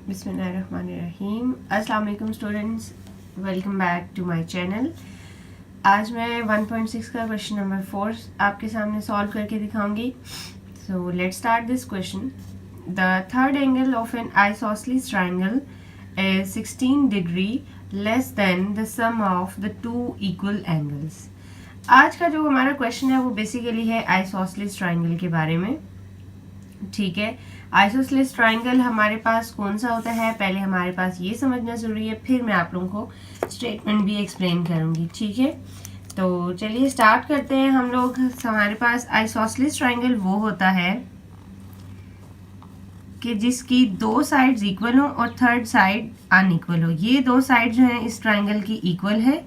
बिस्मिल्लाहिर्रहमानिर्रहीम। अस्सलाम वालेकुम students, welcome back to my channel. आज मैं 1.6 का क्वेश्चन नंबर 4 आपके सामने सॉल्व करके दिखाऊंगी। So let's start this question. The third angle of an isosceles triangle is 16 degree less than the sum of the two equal angles. आज का जो हमारा क्वेश्चन है वो बेसिकली है आइसोसेलेस ट्रायंगल के बारे में। ठीक है, आइसोसेलेस ट्रायंगल हमारे पास कौन सा होता है, पहले हमारे पास ये समझना जरूरी है, फिर मैं आप लोगों को स्टेटमेंट भी एक्सप्लेन करूंगी। ठीक है, तो चलिए स्टार्ट करते हैं हम लोग। हमारे पास आइसोसेलेस ट्रायंगल वो होता है कि जिसकी दो साइड्स इक्वल हो और थर्ड साइड अनइक्वल हो। ये दो साइड जो है इस ट्रायंगल की इक्वल है,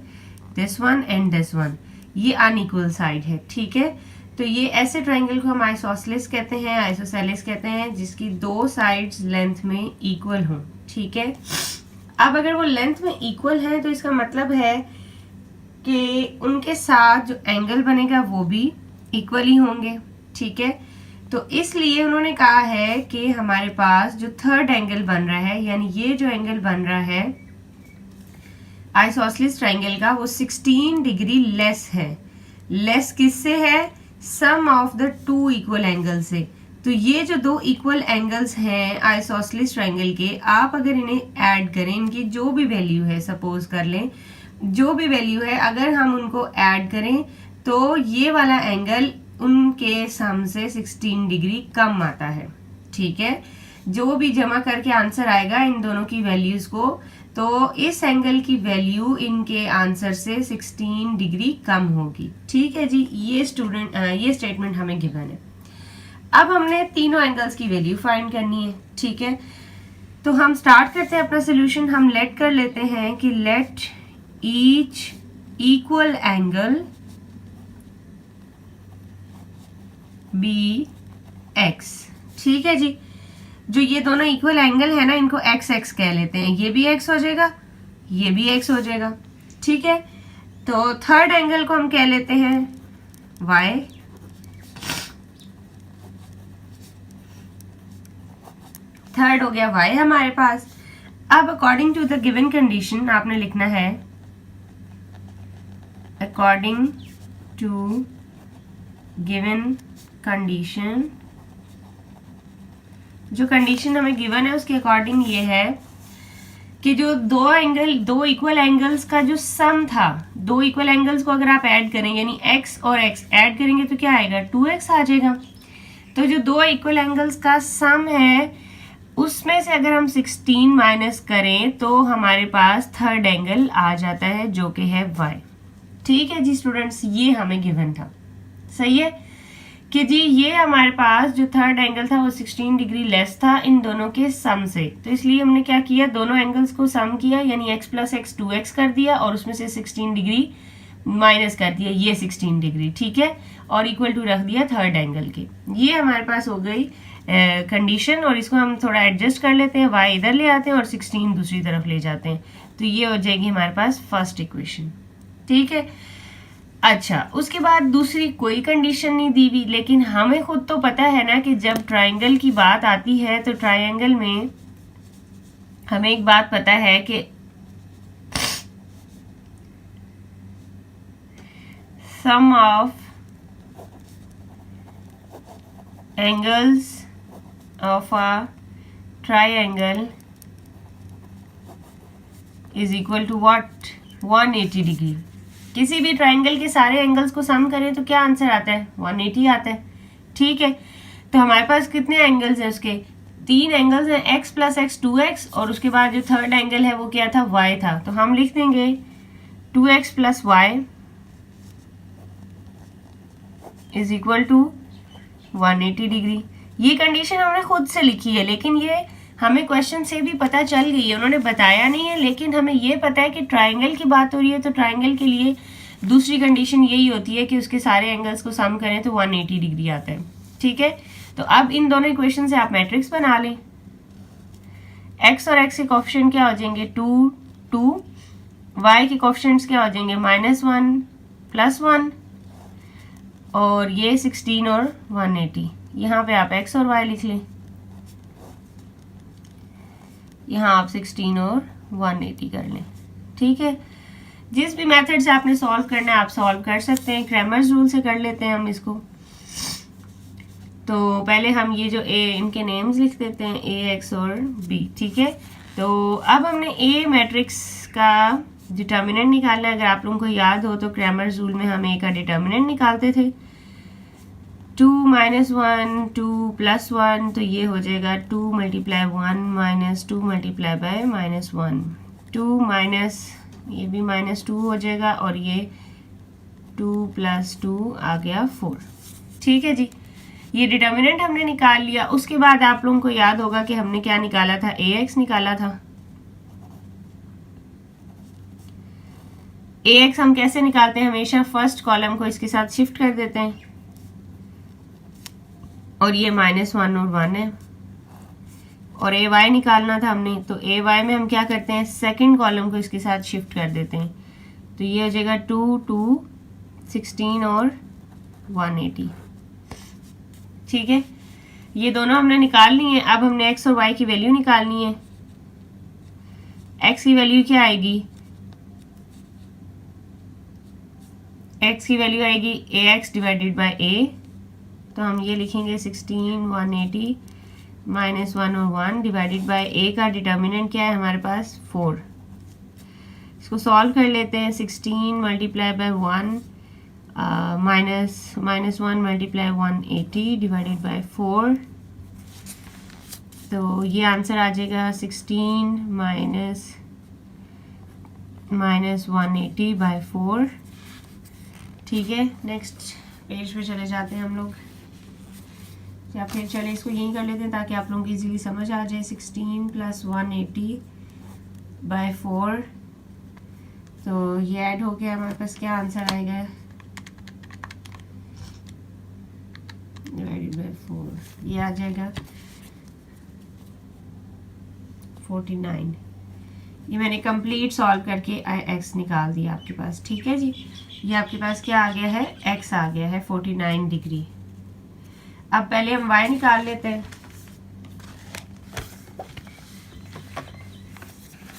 this one and this one, ये अनइक्वल साइड है। ठीक है, तो ये ऐसे ट्रायंगल को हम आइसोसेलेस कहते हैं, आइसोसेलेस कहते हैं, जिसकी दो साइड्स लेंथ में इक्वल हों। ठीक है, अब अगर वो लेंथ में इक्वल है तो इसका मतलब है कि उनके साथ जो एंगल बनेगा वो भी इक्वल ही होंगे। ठीक है, तो इसलिए उन्होंने कहा है कि हमारे पास जो थर्ड एंगल बन रहा है, यानी ये जो एंगल बन रहा है आइसोसेलेस ट्रायंगल का, वो 16 डिग्री लेस है। लेस किससे है? Sum of the two equal angle से। तो ये जो दो इक्वल एंगल्स हैं आइसोसेलेस ट्रायंगल के, आप अगर इन्हें ऐड करें, इनकी जो भी वैल्यू है, सपोज कर लें जो भी वैल्यू है, अगर हम उनको ऐड करें तो ये वाला एंगल उनके सम से 16 डिग्री कम आता है। ठीक है, जो भी जमा करके आंसर आएगा इन दोनों की वैल्यूज को, तो इस एंगल की वैल्यू इनके आंसर से 16 डिग्री कम होगी। ठीक है जी, ये स्टेटमेंट हमें गिवन है। अब हमने तीनों एंगल्स की वैल्यू फाइंड करनी है। ठीक है, तो हम स्टार्ट करते हैं अपना सोल्यूशन। हम लेट कर लेते हैं कि let each equal angle be x. ठीक है जी, जो ये दोनों इक्वल एंगल है ना, इनको एक्स एक्स कह लेते हैं। ये भी एक्स हो जाएगा, ये भी एक्स हो जाएगा। ठीक है, तो थर्ड एंगल को हम कह लेते हैं वाई। थर्ड हो गया वाई हमारे पास। अब according to the given condition आपने लिखना है अकॉर्डिंग टू गिवन कंडीशन। जो कंडीशन हमें गिवन है उसके अकॉर्डिंग ये है कि जो दो इक्वल एंगल्स का जो सम था, दो इक्वल एंगल्स को अगर आप ऐड करें, यानी x और x ऐड करेंगे तो क्या आएगा? 2x आ जाएगा। तो जो दो इक्वल एंगल्स का सम है उसमें से अगर हम 16 माइनस करें तो हमारे पास थर्ड एंगल आ जाता है जो कि है y। ठीक है जी स्टूडेंट्स, ये हमें गिवन था। सही है कि जी ये हमारे पास जो थर्ड एंगल था वो 16 डिग्री लेस था इन दोनों के सम से। तो इसलिए हमने क्या किया, दोनों एंगल्स को सम किया, यानी x प्लस एक्स 2x कर दिया और उसमें से 16 डिग्री माइनस कर दिया, ये 16 डिग्री। ठीक है, और इक्वल टू रख दिया थर्ड एंगल के। ये हमारे पास हो गई कंडीशन। और इसको हम थोड़ा एडजस्ट कर लेते हैं, y इधर ले आते हैं और 16 दूसरी तरफ ले जाते हैं, तो ये हो जाएगी हमारे पास फर्स्ट इक्वेशन। ठीक है, अच्छा, उसके बाद दूसरी कोई कंडीशन नहीं दी हुई, लेकिन हमें खुद तो पता है ना कि जब ट्रायंगल की बात आती है तो ट्रायंगल में हमें एक बात पता है कि sum of angles of a triangle is equal to what? 180 degree. किसी भी ट्रायंगल के सारे एंगल्स को सम करें तो क्या आंसर आता है? 180 आता है। ठीक है, तो हमारे पास कितने एंगल्स हैं? उसके तीन एंगल्स हैं, x प्लस एक्स 2x, और उसके बाद जो थर्ड एंगल है वो क्या था? y था। तो हम लिख देंगे 2x plus y is equal to 180 degree. ये कंडीशन हमने खुद से लिखी है, लेकिन ये हमें क्वेश्चन से भी पता चल गई है, उन्होंने बताया नहीं है, लेकिन हमें ये पता है कि ट्रायंगल की बात हो रही है तो ट्रायंगल के लिए दूसरी कंडीशन यही होती है कि उसके सारे एंगल्स को सम करें तो 180 डिग्री आता है। ठीक है, तो अब इन दोनों इक्वेशन से आप मैट्रिक्स बना लें। x और x के कोएफिशिएंट क्या हो जाएंगे? 2 2, y के कोएफिशिएंट्स क्या हो जाएंगे? -1 +1, और ये 16 और 180। यहाँ पे आप x और y लिख लें। यहाँ आप 16 और 180 कर लें। ठीक है, जिस भी मेथड से आपने सॉल्व करना है आप सॉल्व कर सकते हैं। क्रैमर्स रूल से कर लेते हैं हम इसको। तो पहले हम ये जो इनके नेम्स लिख देते हैं, ए, एक्स और बी। ठीक है, तो अब हमने ए मैट्रिक्स का डिटर्मिनेंट निकालना है। अगर आप लोगों को याद हो तो क्रैमर्स रूल में हम ए का डिटर्मिनेंट निकालते थे 2 - 1 2 + 1, तो ये हो जाएगा 2 × 1 - 2 × -1 2 माइनस, ये भी -2 हो जाएगा और ये 2 + 2 आ गया 4। ठीक है जी, ये डिटर्मिनेंट हमने निकाल लिया। उसके बाद आप लोगों को याद होगा कि हमने क्या निकाला था, ax निकाला था। ax हम कैसे निकालते हैं, हमेशा फर्स्ट कॉलम को इसके साथ शिफ्ट कर देते हैं और ये -1 और 1 है। और ay निकालना था हमने, तो ay में हम क्या करते हैं, सेकंड कॉलम को इसके साथ शिफ्ट कर देते हैं। तो ये हो जाएगा 2 2 16 और 180। ठीक है, ये दोनों हमने निकाल ली है। अब हमने x और y की वैल्यू निकालनी है। x की वैल्यू क्या आएगी, x की वैल्यू आएगी ax / a। तो हम ये लिखेंगे 16 180 -1 और 1 डिवाइडेड बाय a का डिटर्मिनेंट क्या है हमारे पास 4। इसको सॉल्व कर लेते हैं। 16 × 1 -1 × 180 डिवाइडेड बाय 4, तो ये आंसर आ जाएगा 16 - 180/4। ठीक है, नेक्स्ट पेज पे चले जाते हैं हम लोग, या फिर चले इसको यहीं कर लेते हैं ताकि आप लोगों को इजीली समझ आ जाए। 16 + 180/4, तो ये ऐड हो गया, हमारे पास क्या आंसर आएगा, डिवाइडेड बाय 4, ये आ जाएगा 49। ये मैंने कंप्लीट सॉल्व करके x निकाल दिया आपके पास। ठीक है जी, ये आपके पास क्या आ गया है, x आ गया है 49 डिग्री। अब पहले हम y निकाल लेते हैं।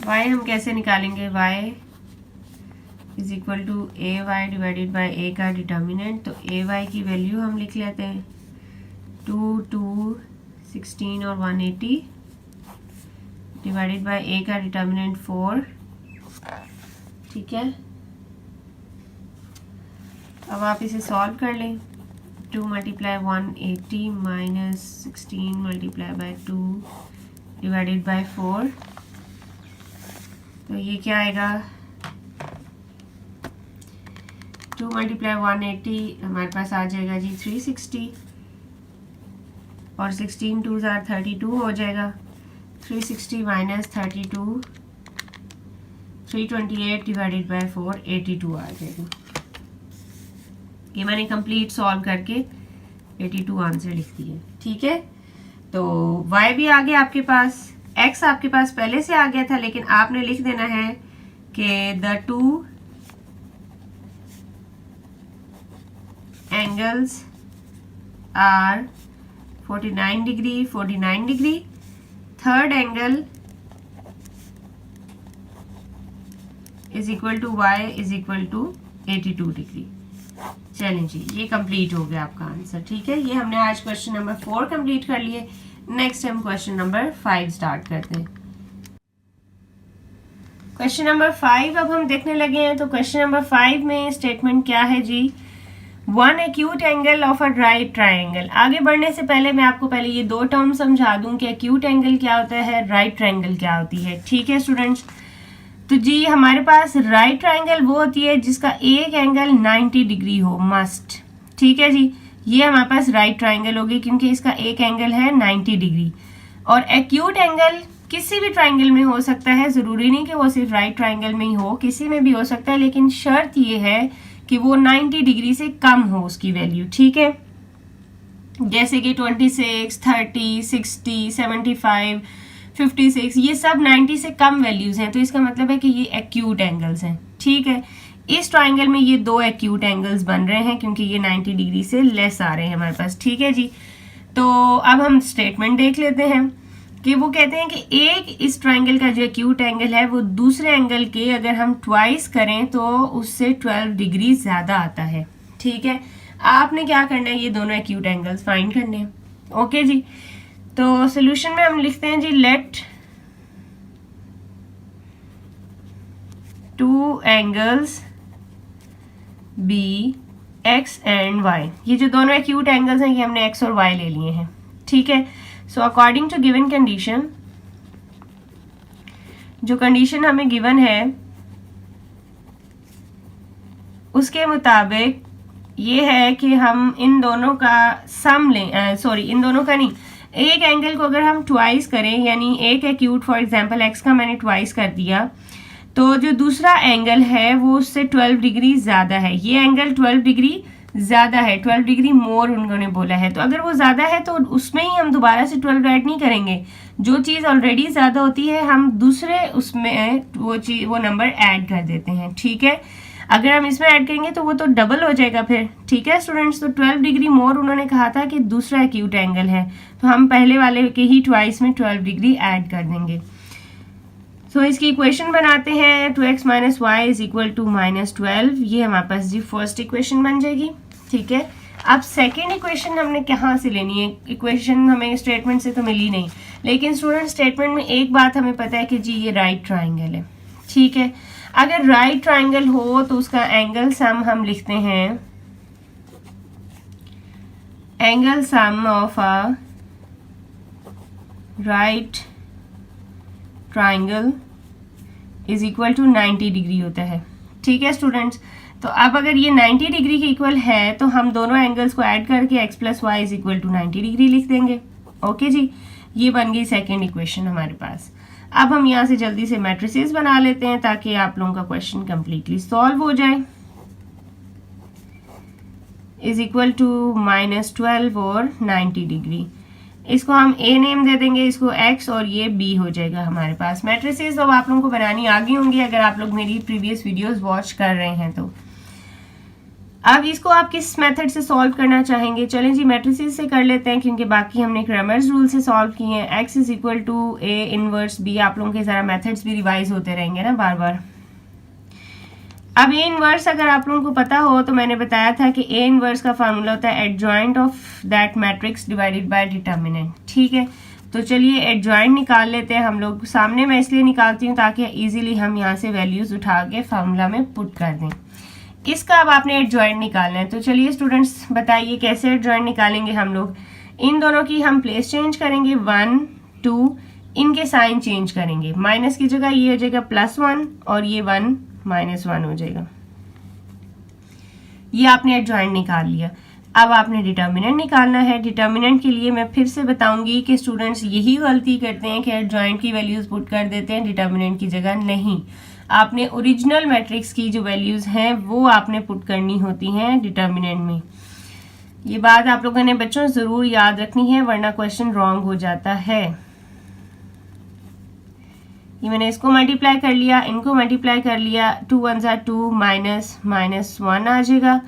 y हम कैसे निकालेंगे, y = ay divided by a का डिटर्मिनेंट। तो ay की वैल्यू हम लिख लेते हैं 2 2 16 और 180 डिवाइडेड बाय a का डिटर्मिनेंट 4। ठीक है, अब आप इसे सॉल्व कर लें। 2 × 180 - 16 × 2 डिवाइडेड बाय 4, तो ये क्या आएगा, 2 × 180 हमारे पास आ जाएगा जी 360 और 16 2 * 32 हो जाएगा। 360 - 32 328 डिवाइडेड बाय 4 82 आ जाएगा। ये मैंने कंप्लीट सॉल्व करके 82 आंसर लिख दिए। ठीक है, तो y भी आ गया आपके पास, x आपके पास पहले से आ गया था, लेकिन आपने लिख देना है कि the 2 angles are 49 degree 49 degree. Third angle = y = 82 degree. चलें जी, ये कंप्लीट हो गया आपका आंसर। ठीक है, ये हमने आज क्वेश्चन नंबर 4 कंप्लीट कर लिए। नेक्स्ट हम क्वेश्चन नंबर 5 स्टार्ट करते हैं। क्वेश्चन नंबर 5 अब हम देखने लगे हैं। तो क्वेश्चन नंबर 5 में स्टेटमेंट क्या है जी, 1 acute angle of a right triangle. आगे बढ़ने से पहले मैं आपको पहले ये दो टर्म समझा दूं कि एक्यूट एंगल क्या होता है, राइट ट्राइंगल क्या होती है। ठीक है स्टूडेंट्स, तो जी हमारे पास राइट ट्राइंगल वो होती है जिसका एक एंगल 90 डिग्री हो, मस्ट। ठीक है जी, ये हमारे पास राइट ट्राइंगल होगी क्योंकि इसका एक एंगल है 90 डिग्री। और एक्यूट एंगल किसी भी ट्राइंगल में हो सकता है, जरूरी नहीं कि वो सिर्फ राइट ट्राइंगल में ही हो, किसी में भी हो सकता है, लेकिन शर्त ये है कि वो 90 डिग्री से कम हो उसकी वैल्यू। ठीक है, जैसे कि 26 30 60 75 56, ये सब 90 से कम वैल्यूज हैं, तो इसका मतलब है कि ये एक्यूट एंगल्स हैं। ठीक है, इस ट्राइंगल में ये दो एक्यूट एंगल्स बन रहे हैं क्योंकि ये 90 डिग्री से लेस आ रहे हैं हमारे पास। ठीक है जी, तो अब हम स्टेटमेंट देख लेते हैं कि वो कहते हैं कि एक इस ट्राइंगल का जो एक्यूट एंगल है वो दूसरे एंगल के अगर हम ट्वाइस करें तो उससे 12 डिग्री ज़्यादा आता है। ठीक है, आपने क्या करना है, ये दोनों एक्यूट एंगल्स फाइंड करने हैं। ओके जी, तो सोल्यूशन में हम लिखते हैं जी let two angles be X and Y. ये जो दोनों एक्यूट एंगल्स हैं ये हमने एक्स और वाई ले लिए हैं। ठीक है, so according to given condition, जो कंडीशन हमें गिवन है उसके मुताबिक ये है कि हम इन दोनों का सम लें, सॉरी इन दोनों का नहीं, एक एंगल को अगर हम ट्वाइस करें, यानी एक एक्यूट फॉर एग्जांपल एक्स का मैंने ट्वाइस कर दिया, तो जो दूसरा एंगल है वो उससे 12 डिग्री ज़्यादा है। ये एंगल 12 डिग्री ज़्यादा है, 12 डिग्री मोर उन्होंने बोला है। तो अगर वो ज़्यादा है तो उसमें ही हम दोबारा से 12 ऐड नहीं करेंगे। जो चीज़ ऑलरेडी ज़्यादा होती है हम दूसरे उसमें वो नंबर ऐड कर देते हैं। ठीक है, अगर हम इसमें ऐड करेंगे तो वो तो डबल हो जाएगा फिर। ठीक है स्टूडेंट्स, तो 12 डिग्री मोर उन्होंने कहा था कि दूसरा एक्यूट एंगल है, तो हम पहले वाले के ही ट्वाइस में 12 डिग्री ऐड कर देंगे। तो इसकी इक्वेशन बनाते हैं, 2x minus y is equal to -12। ये हमारे पास जी फर्स्ट इक्वेशन बन जाएगी। ठीक है, अब सेकेंड इक्वेशन हमने कहाँ से लेनी है? इक्वेशन हमें स्टेटमेंट से तो मिली नहीं, लेकिन स्टूडेंट स्टेटमेंट में एक बात हमें पता है कि जी ये राइट ट्राइंगल है। ठीक है, अगर राइट ट्राइंगल हो तो उसका एंगल सम हम लिखते हैं, angle sum of a right triangle is equal to 90 degree होता है। ठीक है स्टूडेंट्स, तो अब अगर ये 90 डिग्री के इक्वल है तो हम दोनों एंगल्स को ऐड करके x plus y is equal to 90 degree लिख देंगे। ओके जी, ये बन गई सेकेंड इक्वेशन हमारे पास। अब हम यहाँ से जल्दी से मैट्रिसेस बना लेते हैं ताकि आप लोगों का क्वेश्चन कंप्लीटली सॉल्व हो जाए। इज इक्वल टू -12 और 90 डिग्री, इसको हम a नेम दे देंगे, इसको x और ये b हो जाएगा हमारे पास। मैट्रिसेस अब आप लोगों को बनानी आ गई होंगी अगर आप लोग मेरी प्रीवियस वीडियोस वॉच कर रहे हैं तो। अब इसको आप किस मेथड से सॉल्व करना चाहेंगे? चलें जी मैट्रिसेस से कर लेते हैं, क्योंकि बाकी हमने क्रैमर्स रूल से सॉल्व किए हैं। x is equal to a inverse b। आप लोगों के ज़रा मेथड्स भी रिवाइज होते रहेंगे ना बार बार। अब a इनवर्स अगर आप लोगों को पता हो तो मैंने बताया था कि a इनवर्स का फार्मूला होता है adjoint of that matrix divided by determinant. ठीक है, तो चलिए एडजॉइंट निकाल लेते हैं हम लोग। सामने मैं इसलिए निकालती हूँ ताकि इजीली हम यहाँ से वैल्यूज उठा के फार्मूला में पुट कर दें। इसका अब आपने एडजॉइंट निकालना है, तो चलिए स्टूडेंट्स बताइए कैसे एडजॉइंट निकालेंगे हम लोग। इन दोनों की हम प्लेस चेंज करेंगे, 1 2, इनके साइन चेंज करेंगे। माइनस की जगह ये हो जाएगा +1 और ये 1 -1 हो जाएगा। ये आपने एडजॉइंट निकाल लिया। अब आपने डिटर्मिनेंट निकालना है। डिटर्मिनेंट के लिए मैं फिर से बताऊंगी कि स्टूडेंट्स यही गलती करते हैं कि एडजॉइंट की वैल्यूज पुट कर देते हैं डिटर्मिनेंट की जगह। नहीं, आपने ओरिजिनल मैट्रिक्स की जो वैल्यूज हैं वो आपने पुट करनी होती हैं डिटर्मिनेंट में। ये बात आप लोगों ने बच्चों जरूर याद रखनी है, वरना क्वेश्चन रॉन्ग हो जाता है। ये मैंने इसको मल्टीप्लाई कर लिया, इनको मल्टीप्लाई कर लिया, 2 1 2 -1 आ जाएगा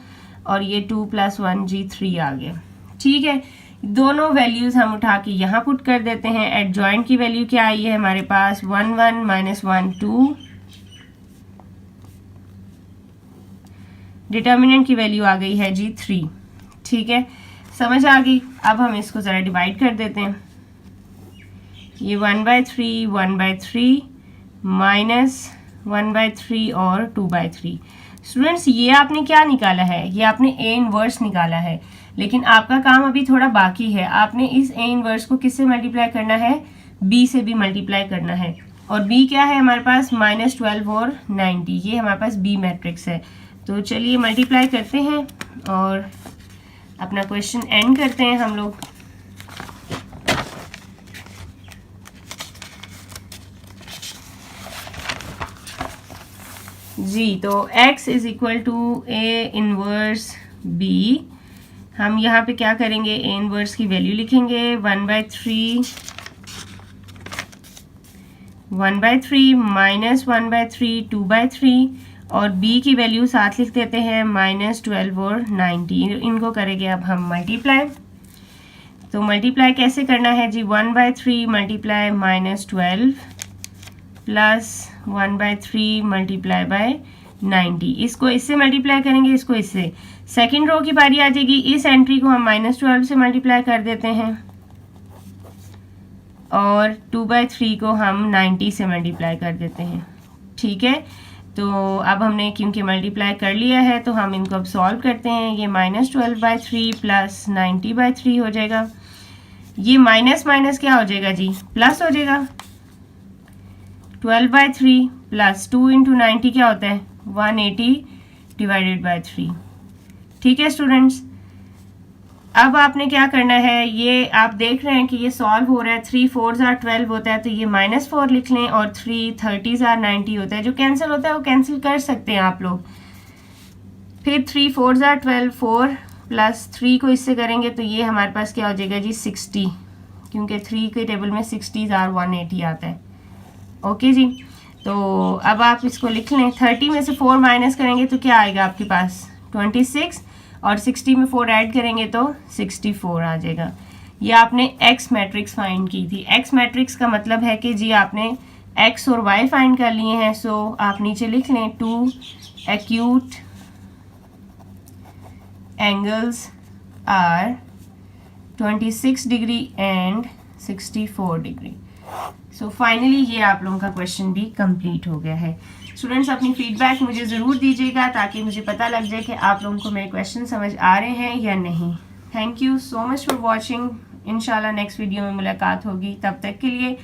और ये 2 + 1 जी 3 आ गया। ठीक है, दोनों वैल्यूज हम उठा के यहाँ पुट कर देते हैं। एडजॉइंट की वैल्यू क्या आई है हमारे पास? 1 1 -1 2। डिटर्मिनेंट की वैल्यू आ गई है जी 3। ठीक है, समझ आ गई। अब हम इसको ज़रा डिवाइड कर देते हैं। ये 1/3 1/3 -1/3 और 2/3। स्टूडेंट्स ये आपने क्या निकाला है? ये आपने a इनवर्स निकाला है, लेकिन आपका काम अभी थोड़ा बाकी है। आपने इस a इनवर्स को किससे मल्टीप्लाई करना है? b से भी मल्टीप्लाई करना है। और b क्या है हमारे पास? -12 और 90। ये हमारे पास b मैट्रिक्स है। तो चलिए मल्टीप्लाई करते हैं और अपना क्वेश्चन एंड करते हैं हम लोग। जी, तो x is equal to a inverse b। हम यहाँ पे क्या करेंगे? a इनवर्स की वैल्यू लिखेंगे 1/3 -1/3 2/3 और b की वैल्यू साथ लिख देते हैं -12 और 90। इनको करेंगे अब हम मल्टीप्लाई। तो मल्टीप्लाई कैसे करना है जी, 1/3 मल्टीप्लाई -12 प्लस 1/3 मल्टीप्लाई बाय 90। इसको इससे मल्टीप्लाई करेंगे, इसको इससे। सेकेंड रो की बारी आ जाएगी, इस एंट्री को हम -12 से मल्टीप्लाई कर देते हैं और 2/3 को हम 90 से मल्टीप्लाई कर देते हैं। ठीक है, तो अब हमने क्योंकि मल्टीप्लाई कर लिया है तो हम इनको अब सॉल्व करते हैं। ये -12/3 प्लस 90/3 हो जाएगा। ये माइनस माइनस क्या हो जाएगा जी, प्लस हो जाएगा। 12/3 प्लस 2 इंटू 90 क्या होता है, 180/3। ठीक है स्टूडेंट्स, अब आपने क्या करना है, ये आप देख रहे हैं कि ये सॉल्व हो रहा है। 3 4s are 12 होता है तो ये -4 लिख लें और 3 30s are 90 होता है। जो कैंसिल होता है वो कैंसिल कर सकते हैं आप लोग। फिर 3 4s are 12, 4 प्लस 3 को इससे करेंगे तो ये हमारे पास क्या हो जाएगा जी, 60, क्योंकि 3 के टेबल में 60s are 180 आता है। ओके जी, तो अब आप इसको लिख लें। 30 में से 4 माइनस करेंगे तो क्या आएगा आपके पास, 26, और 60 में 4 ऐड करेंगे तो 64 आ जाएगा। ये आपने एक्स मैट्रिक्स फाइंड की थी। एक्स मैट्रिक्स का मतलब है कि जी आपने एक्स और वाई फाइंड कर लिए हैं। सो आप नीचे लिख लें 2 acute angles are 26 degree and 64 degree. So finally ये आप लोगों का क्वेश्चन भी कंप्लीट हो गया है। स्टूडेंट्स अपनी फीडबैक मुझे ज़रूर दीजिएगा ताकि मुझे पता लग जाए कि आप लोगों को मेरे क्वेश्चन समझ आ रहे हैं या नहीं। Thank you so much for watching. इंशाल्लाह नेक्स्ट वीडियो में मुलाकात होगी, तब तक के लिए